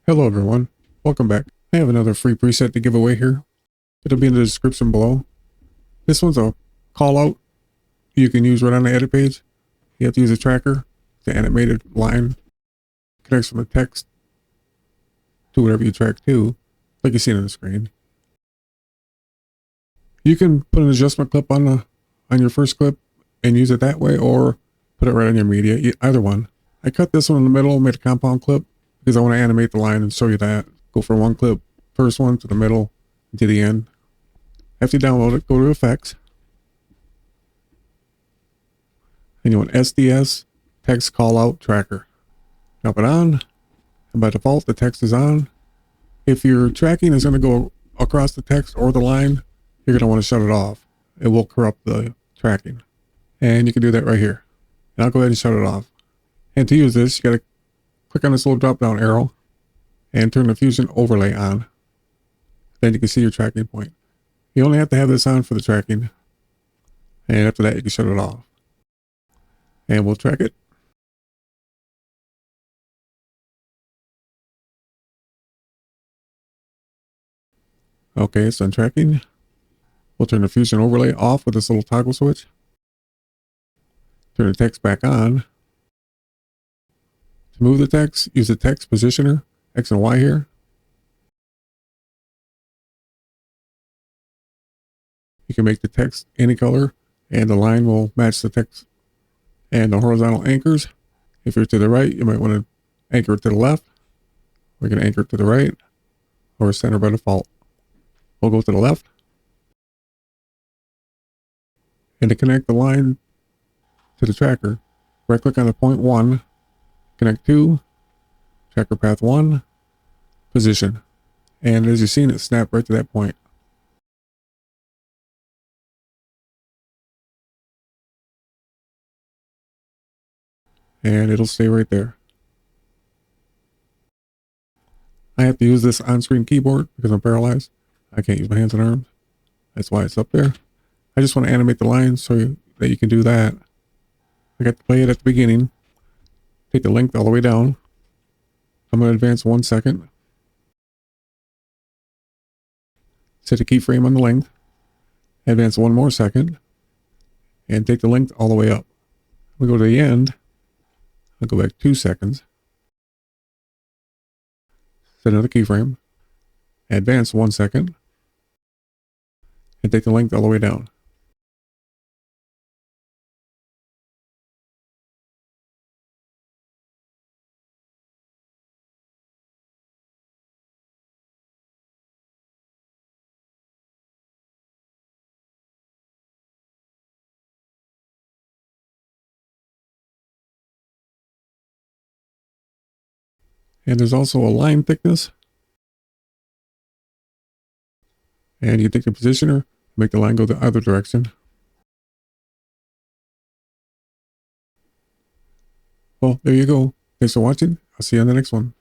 Hello everyone, welcome back. I have another free preset to give away here. It'll be in the description below. This one's a callout you can use right on the edit page. You have to use a tracker. The animated line connects from the text to whatever you track to, like you see on the screen. You can put an adjustment clip on your first clip and use it that way, or put it right on your media, either one. I cut this one in the middle, made a compound clip because I want to animate the line and show you that. Go from one clip, first one to the middle, to the end. After you download it, go to Effects. And you want SDS Text Callout Tracker. Drop it on. And by default, the text is on. If your tracking is going to go across the text or the line, you're going to want to shut it off. It will corrupt the tracking. And you can do that right here. And I'll go ahead and shut it off. And to use this, you got to click on this little drop down arrow and turn the Fusion overlay on. Then you can see your tracking point. You only have to have this on for the tracking. And after that, you can shut it off. And we'll track it. Okay, it's done tracking. We'll turn the Fusion overlay off with this little toggle switch. Turn the text back on. To move the text, use the text positioner, X and Y here. You can make the text any color, and the line will match the text. And the horizontal anchors, if you're to the right, you might want to anchor it to the left. We're going to anchor it to the right, or center by default. We'll go to the left. And to connect the line to the tracker, right click on the point 1, connect to, tracker path 1, position. And as you've seen, it snapped right to that point. And it'll stay right there. I have to use this on-screen keyboard because I'm paralyzed. I can't use my hands and arms. That's why it's up there. I just want to animate the line so that you can do that. I got to play it at the beginning. Take the length all the way down. I'm going to advance 1 second. Set a keyframe on the length. Advance 1 more second. And take the length all the way up. We go to the end. I'll go back 2 seconds. Set another keyframe. Advance 1 second. And take the length all the way down. And there's also a line thickness. And you take the positioner, make the line go the other direction. Well, there you go. Thanks for watching. I'll see you on the next one.